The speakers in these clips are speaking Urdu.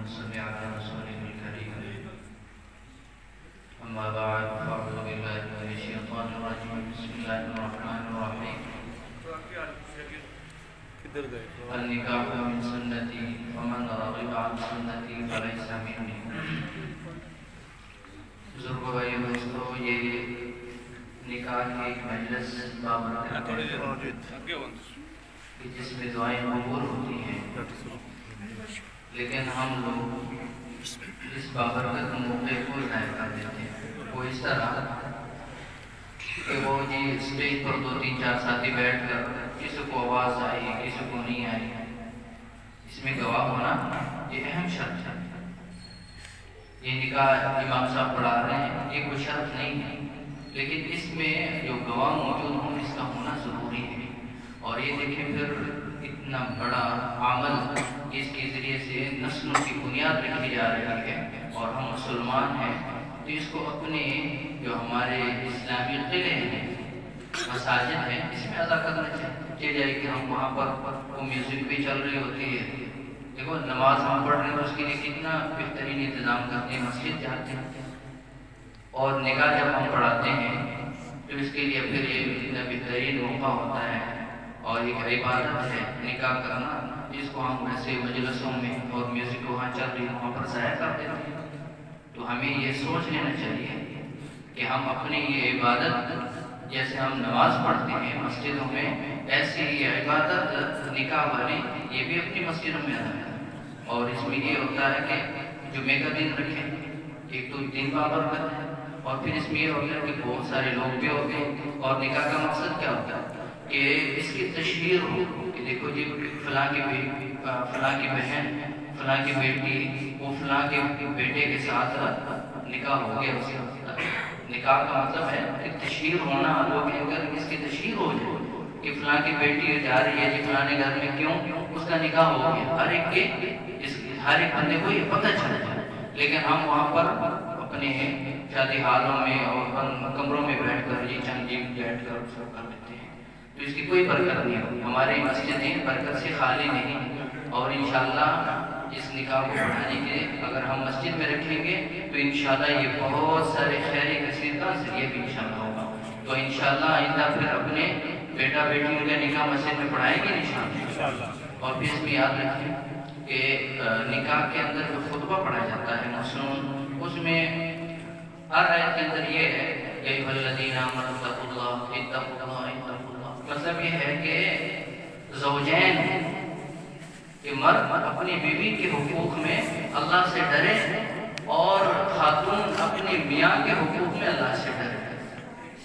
صل على رسوله الكريم. أما بعد فأعوذ بالله من الشيطان الرجيم. بسم الله الرحمن الرحيم. النکاح من سنتی ومن رغب عن سنتی فلیس منی. بزرگوں بھائیو دوستو، یہ نکاح کی ایک مجلس بابرکت ہے جس میں دعائیں قبول ہوتی ہیں، لیکن ہم لوگ اس بابرکت موقع کو ضائع کر دیتے ہیں. وہ اس طرح کہ وہ اسٹیج پر 2-3-4 ساتھی بیٹھ کر کسی کو آواز آئی کسی کو نہیں آئی، اس میں گواہ ہونا یہ اہم شرط ہے. یہ نکاح امام صاحب پڑھا رہے ہیں، یہ کوئی شرط نہیں ہے، لیکن اس میں جو گواہ موجود ہوں اس کا ہونا ضروری ہے. اور یہ دیکھیں پھر اتنا بڑا عمل اس کے ذریعے سے نسلوں کی بنیاد رکھی جا رہی ہے، اور ہم مسلمان ہیں تو اس کو اپنے جو ہمارے اسلامی قلعے ہیں، مساجد ہیں، اس میں ادا کرنا چاہیے کہ ہم وہاں پر وہ میوزک بھی چل رہی ہوتی ہے. دیکھو نماز ہم پڑھ رہے ہیں، اس کے لیے کتنا بہترین انتظام کرتے ہیں، مسجد جاتے ہیں. اور نکاح جب ہم پڑھاتے ہیں تو اس کے لیے پھر یہ اتنا بہترین موقع ہوتا ہے اور ایک عبادت ہے نکاح کرنا، جس کو ہم ایسے مجلسوں میں اور میوزک وہاں چل رہی وہاں پر ضائع کر دیتے ہیں. تو ہمیں یہ سوچ لینا چاہیے کہ ہم اپنی یہ عبادت جیسے ہم نماز پڑھتے ہیں مسجدوں میں، ایسی یہ عبادت نکاح والی یہ بھی اپنی مسجدوں میں ادا کریں. اور اس میں یہ ہوتا ہے کہ جمعے کا دن رکھیں، ایک تو دن بابرکت ہے، اور پھر اس میں یہ ہوتا ہے کہ بہت سارے لوگ بھی ہوتے ہیں. اور نکاح کا مقصد کیا ہوتا ہے کہ اس کی تشہیر ہو کہ دیکھو جی فلاں کی بہن، فلاں کی بیٹی، وہ فلاں کے بیٹے کے ساتھ نکاح ہو گیا. اس کا نکاح کا مطلب ہے کہ تشہیر ہونا، لوگ اگر اس کی تشہیر ہو جائے کہ فلاں کی بیٹی جا رہی ہے جی فلاں گھر میں، کیوں اس کا نکاح ہو گیا، ہر ایک بندے کو یہ پتہ چل جائے. لیکن ہم وہاں پر اپنے شادی حالوں میں اور کمروں میں بیٹھ کر یہ چند جی بیٹھ کر سب کر لیتے ہیں، تو اس کی کوئی برکت نہیں ہوتی. ہماری مسجدیں برکت سے خالی نہیں ہیں، اور انشاءاللہ اس نکاح کو بڑھانے کے اگر ہم مسجد میں رکھیں گے تو انشاءاللہ یہ بہت سارے خیر کثیر کا ذریعہ بھی انشاءاللہ ہوگا. تو انشاءاللہ آئندہ پھر اپنے بیٹا بیٹیوں کا نکاح مسجد میں پڑھائیں گے انشاءاللہ. اور پھر اس میں یاد رکھیں کہ نکاح کے اندر جو خطبہ پڑھا جاتا ہے مسنون، اس میں ہر آیت کے اندر یہ ہے یا ایھا الذین آمنوا اتقوا اللہ اتقوا اللہ. مطلب یہ ہے کہ زوجین کہ مرد اپنی بیوی کے حقوق میں اللہ سے ڈرے اور خاتون اپنے میاں کے حقوق میں اللہ سے ڈرے.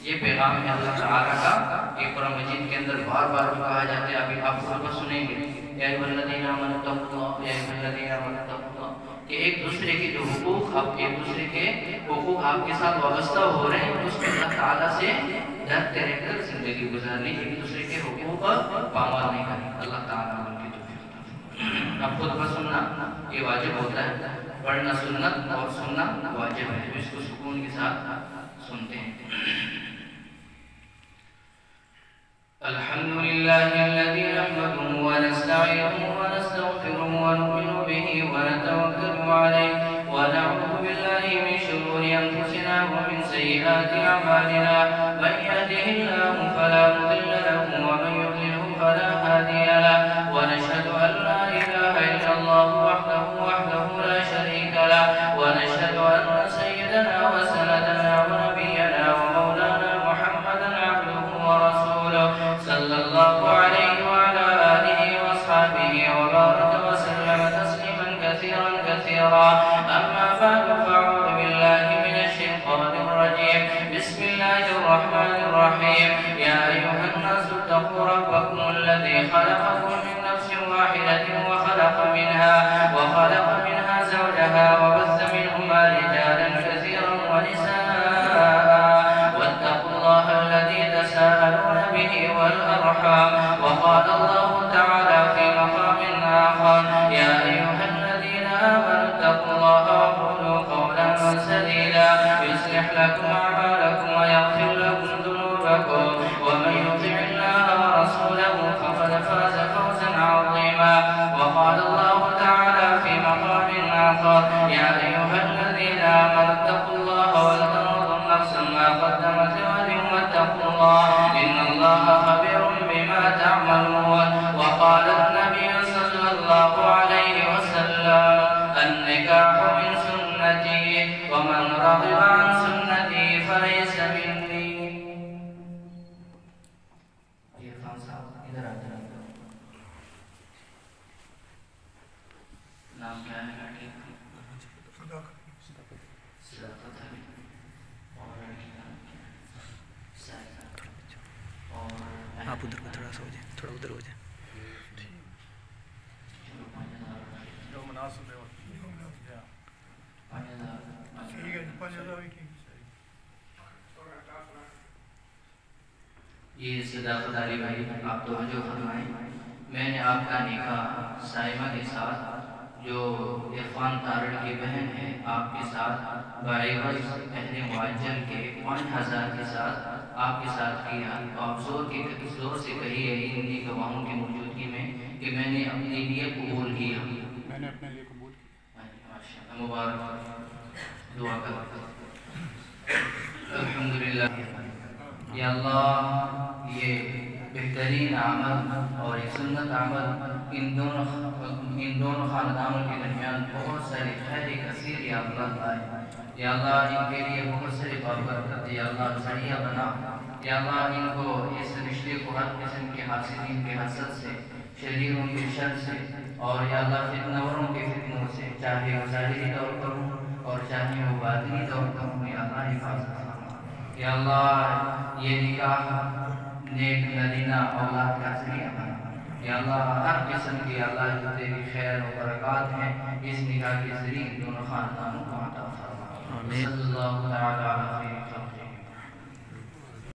یہ پیغام ہے اللہ تعالیٰ کا کہ قرآن مجید کے اندر بار بار کہا جاتا ہے. ابھی آپ خطبہ سنیں گے یا ایھا الذین آمنوا اتقوا اللہ یا ایھا الذین آمنوا اتقوا اللہ، کہ ایک دوسرے کے جو حقوق ایک دوسرے کے حقوق آپ کے ساتھ وابستہ ہو رہے ہیں، اس میں اللہ تعالیٰ سے ڈرتے رہ کر زندگی گزارنی، ایک دوسرے کے حقوق پامال نہیں کریں. اللہ تعالیٰ اب خطبہ سننا یہ واجب ہوتا ہے، پڑھنا سنت اور سننا واجب ہے. اس کو سکون کے ساتھ سنتے ہیں. الحمدللہ الذی نحمده ونستعینه ونستغفره ونؤمن به ونتوکل علیہ ونعوذ باللہ من شرور انفسنا ومن سیئات اعمالنا. من یهده اللہ فلا مضل له ومن یضلل فلا هادی له. ونشهد ان لا اله الا الله وحده لا شريك له. ونشهد ان سيدنا وسندنا ونبينا ومولانا محمدا عبده ورسوله صلى الله عليه وعلى آله وأصحابه وبارك وسلم تسليما كثيرا كثيرا. أما بعد فأعوذ بالله من الشيطان الرجيم. بسم الله الرحمن الرحيم. يا أيها الناس اتقوا ربكم الذي خلقكم من نفس واحدة وخلق منها زوجها وبث منهما رجالا كثيرا ونساء واتقوا الله الذي تساءلون به والأرحام. وقال الله تعالى في مقام آخر يا أيها الذين آمنوا اتقوا الله وقولوا قولا سديدا يصلح لكم أعمالكم ويغفر لكم ذنوبكم ومن يطع الله ورسوله فقد فاز فوزا عظيما. وقال الله تعالى في مقام آخر يا أيها الذين آمنوا اتقوا الله ولتنظر نفس ما قدمت لغد واتقوا الله إن الله خبير بما تعملون. وقال النبي صلى الله عليه وسلم النكاح من سنتي ومن رغب عن سنتي فليس مني. نام کیا ہے لڑکی کا؟ صداقت ہے. اور لڑکی کا نام کیا ہے؟ سائزہ. اور آپ ادھر کو تھوڑا سا ہو جائے, تھوڑا ادھر ہو جائے. چلو 5,000 جو مناسب ہے. 5,000 ٹھیک ہے. 5,000 یہ صداقت علی بھائی آپ توجہ فرمائیں. میں نے آپ کا نکاح سائمہ کے ساتھ جو عرفان تارڑ کی بہن ہے آپ کے ساتھ بعوض اہل معجل کے 5,000 کے ساتھ آپ کے ساتھ کیا. تو آپ زور سے کہیے انہی گواہوں کی موجودگی میں کہ میں نے اپنے لیے قبول کیا. میں نے اپنے لیے قبول کیا. ماشاءاللہ مبارک. دعا کرتے الحمدللہ. یا اللہ یہ بہترین عمل اور ایک سنت عمل ان دونوں خاندانوں کے درمیان بہت ساری خیر کثیر یا اللہ لائے. یا اللہ ان کے لیے بہت ساری بابرکت یا اللہ ذریعہ بنا. یا اللہ ان کو اس رشتے کو ہر قسم کے حاسدین کے حسد سے, شریروں کے شر سے اور یا اللہ فتنوروں کے فتنوں سے, چاہے وہ ظاہری طور پر ہوں اور چاہے وہ باطنی طور پر ہوں, یا اللہ حفاظت فرما. یا اللہ یہ نکاح نیک نرینہ اولاد کا ذریعہ بنا. یا اللہ ہر قسم کی اللہ جو تیری خیر و برکات ہیں اس نکاح کے ذریعے دونوں خاندانوں کو عطا فرما. صلی اللہ تعالی علیہ